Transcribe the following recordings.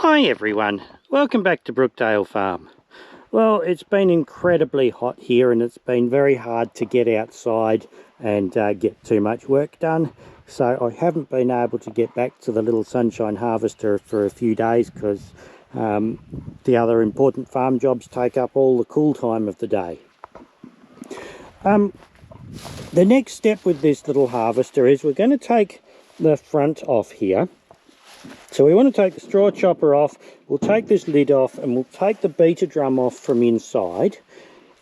Hi everyone, welcome back to Brookdale Farm. Well, it's been incredibly hot here and it's been very hard to get outside and get too much work done. So I haven't been able to get back to the little sunshine harvester for a few days because the other important farm jobs take up all the cool time of the day. The next step with this little harvester is we're going to take the front off here. So we want to take the straw chopper off, we'll take this lid off and we'll take the beater drum off from inside,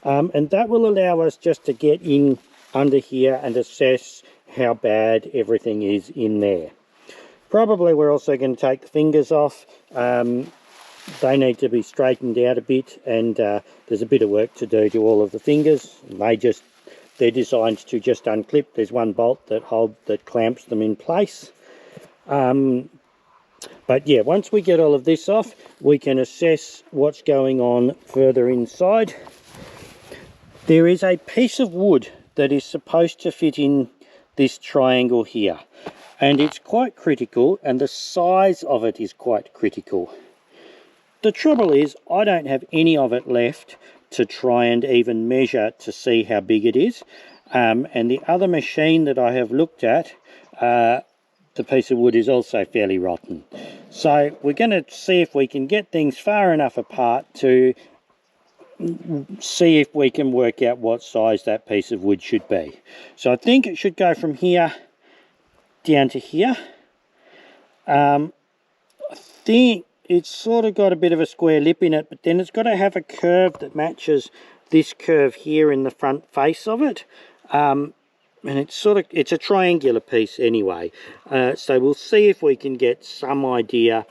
and that will allow us just to get in under here and assess how bad everything is in there. Probably we're also going to take the fingers off. They need to be straightened out a bit, and there's a bit of work to do to all of the fingers. They're designed to just unclip. There's one bolt that clamps them in place. But yeah, once we get all of this off, we can assess what's going on further inside. There is a piece of wood that is supposed to fit in this triangle here, and it's quite critical, and the size of it is quite critical. The trouble is, I don't have any of it left to try and even measure to see how big it is. And the other machine that I have looked at, the piece of wood is also fairly rotten. So we're going to see if we can get things far enough apart to see if we can work out what size that piece of wood should be. So I think it should go from here down to here. I think it's sort of got a bit of a square lip in it, but then it's got to have a curve that matches this curve here in the front face of it. And it's a triangular piece anyway, so we'll see if we can get some idea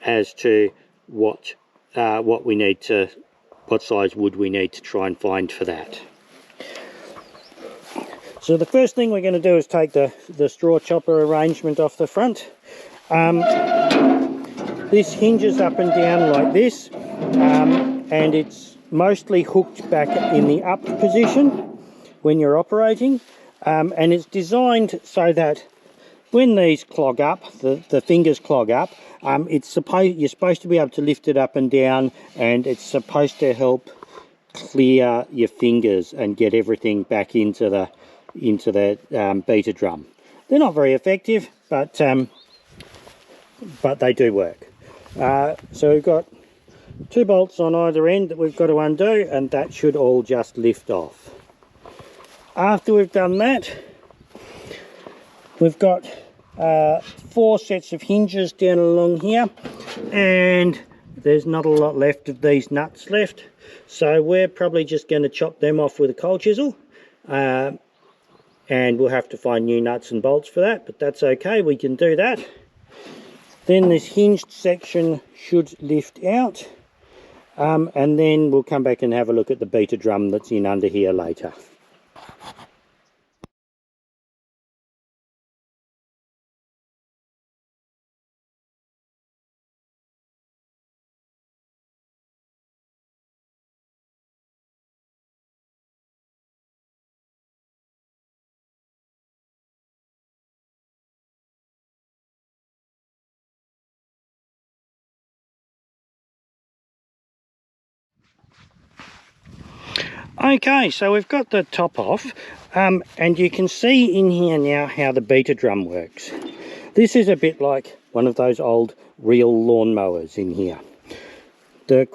as to what size wood we need to try and find for that. So the first thing we're going to do is take the straw chopper arrangement off the front. This hinges up and down like this, and it's mostly hooked back in the up position when you're operating. And it's designed so that when these clog up, the fingers clog up, you're supposed to be able to lift it up and down, and it's supposed to help clear your fingers and get everything back into the beater drum. They're not very effective, but they do work. So we've got 2 bolts on either end that we've got to undo, and that should all just lift off. After we've done that, we've got 4 sets of hinges down along here, and there's not a lot left of these nuts left, so we're probably just going to chop them off with a cold chisel, and we'll have to find new nuts and bolts for that, but that's okay, we can do that. Then this hinged section should lift out, and then we'll come back and have a look at the beater drum that's in under here later. Okay, so we've got the top off, and you can see in here now how the beater drum works. This is a bit like one of those old reel lawnmowers in here. The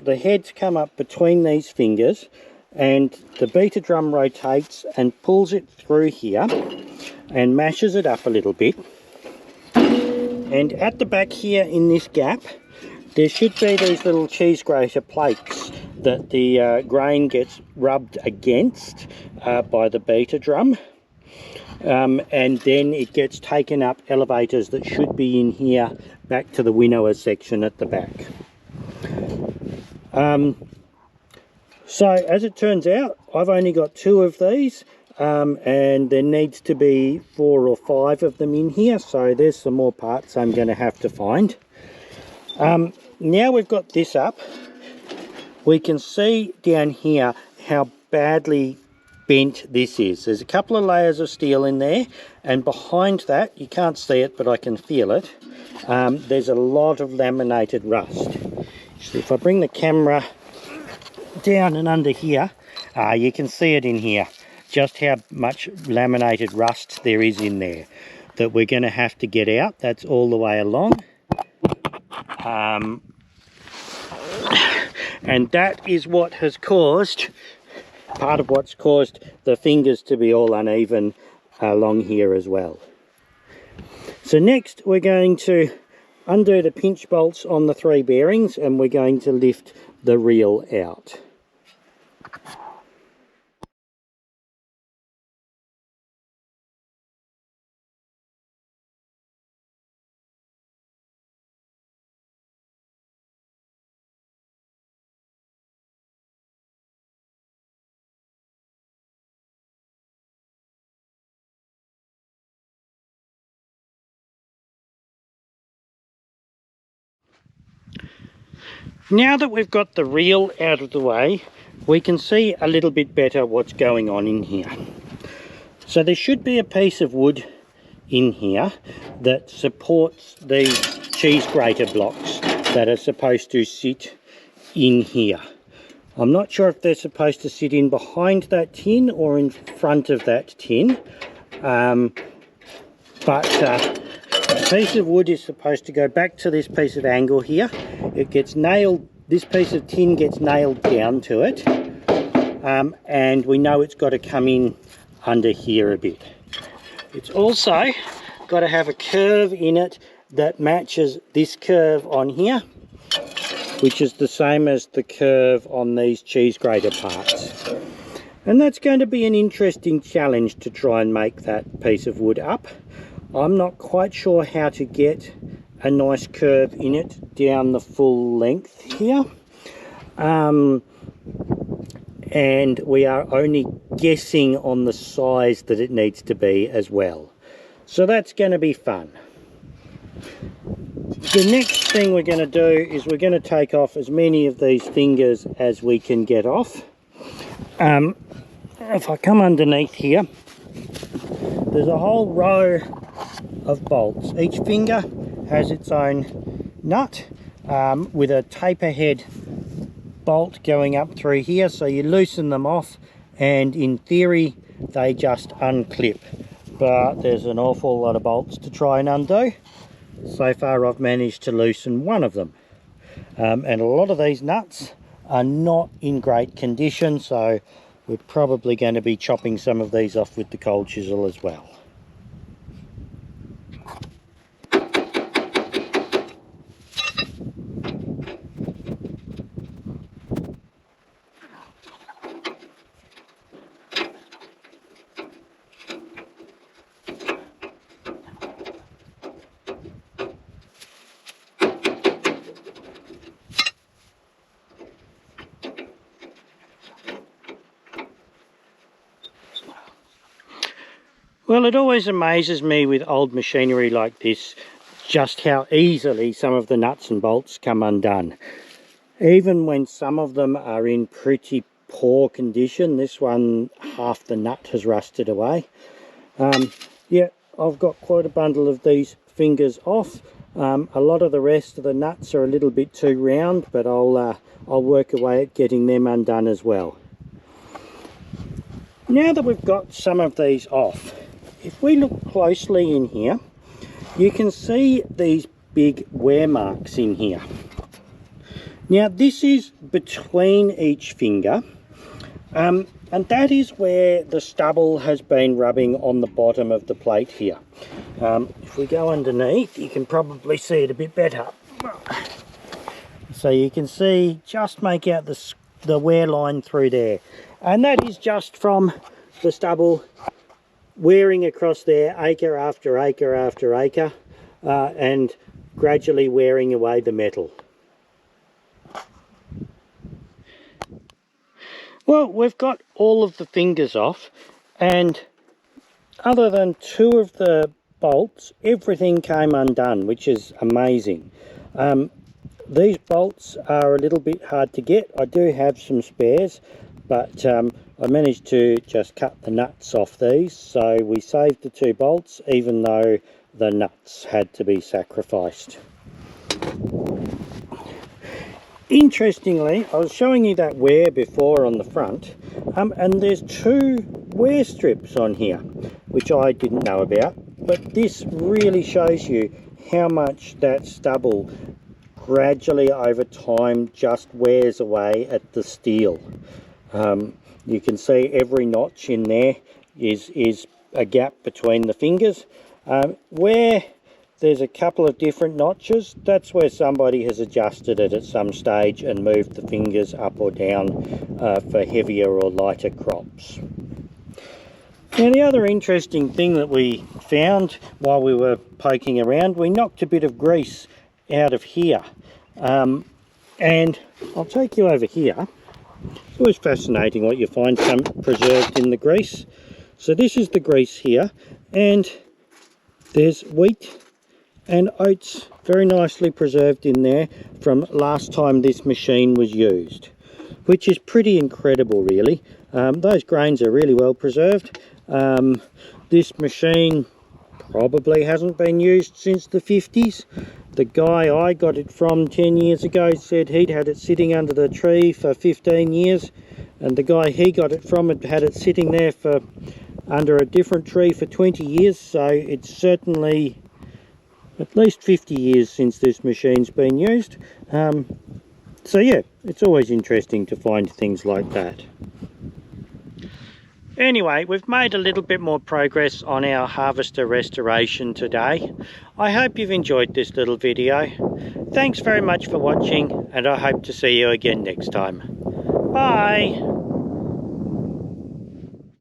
the heads come up between these fingers, and the beater drum rotates and pulls it through here and mashes it up a little bit. And at the back here in this gap, there should be these little cheese grater plates that the grain gets rubbed against by the beater drum, and then it gets taken up elevators that should be in here back to the winnower section at the back. So as it turns out, I've only got 2 of these, and there needs to be 4 or 5 of them in here, so there's some more parts I'm going to have to find. Now we've got this up, we can see down here how badly bent this is. There's a couple of layers of steel in there, and behind that, you can't see it but I can feel it, there's a lot of laminated rust. So if I bring the camera down and under here, you can see it in here, just how much laminated rust there is in there that we're going to have to get out. That's all the way along. And that is what has caused, part of what's caused the fingers to be all uneven along here as well. So next we're going to undo the pinch bolts on the 3 bearings, and we're going to lift the reel out. Now that we've got the reel out of the way, we can see a little bit better what's going on in here. So there should be a piece of wood in here that supports these cheese grater blocks that are supposed to sit in here. I'm not sure if they're supposed to sit in behind that tin or in front of that tin, but a piece of wood is supposed to go back to this piece of angle here. It gets nailed, this piece of tin gets nailed down to it, and we know it's got to come in under here a bit. It's also got to have a curve in it that matches this curve on here, which is the same as the curve on these cheese grater parts. And that's going to be an interesting challenge to try and make that piece of wood up. I'm not quite sure how to get a nice curve in it down the full length here. And we are only guessing on the size that it needs to be as well. So that's going to be fun. The next thing we're going to do is we're going to take off as many of these fingers as we can get off. If I come underneath here, there's a whole row of bolts. Each finger has its own nut with a taper head bolt going up through here, so you loosen them off and in theory they just unclip, but there's an awful lot of bolts to try and undo. So far I've managed to loosen one of them, and a lot of these nuts are not in great condition, so we're probably going to be chopping some of these off with the cold chisel as well. Well, it always amazes me with old machinery like this, just how easily some of the nuts and bolts come undone. Even when some of them are in pretty poor condition. This one, half the nut has rusted away. Yeah, I've got quite a bundle of these fingers off. A lot of the rest of the nuts are a little bit too round, but I'll work away at getting them undone as well. Now that we've got some of these off, if we look closely in here, you can see these big wear marks in here. Now this is between each finger, and that is where the stubble has been rubbing on the bottom of the plate here. If we go underneath, you can probably see it a bit better. So you can see, just make out the wear line through there, and that is just from the stubble wearing across there acre after acre after acre, and gradually wearing away the metal. Well, we've got all of the fingers off, and other than two of the bolts, everything came undone, which is amazing. These bolts are a little bit hard to get. I do have some spares, but I managed to just cut the nuts off these, so we saved the two bolts, even though the nuts had to be sacrificed. Interestingly, I was showing you that wear before on the front, and there's 2 wear strips on here, which I didn't know about, but this really shows you how much that stubble gradually over time just wears away at the steel. You can see every notch in there is a gap between the fingers. Where there's a couple of different notches, that's where somebody has adjusted it at some stage and moved the fingers up or down for heavier or lighter crops. Now, the other interesting thing that we found while we were poking around, we knocked a bit of grease out of here. And I'll take you over here. It's always fascinating what you find some preserved in the grease. So this is the grease here, and there's wheat and oats very nicely preserved in there from last time this machine was used, which is pretty incredible really. Those grains are really well preserved. This machine probably hasn't been used since the 50s. The guy I got it from 10 years ago said he'd had it sitting under the tree for 15 years, and the guy he got it from had it sitting there for under a different tree for 20 years, so it's certainly at least 50 years since this machine's been used. So yeah, it's always interesting to find things like that. Anyway, we've made a little bit more progress on our harvester restoration today. I hope you've enjoyed this little video. Thanks very much for watching, and I hope to see you again next time. Bye!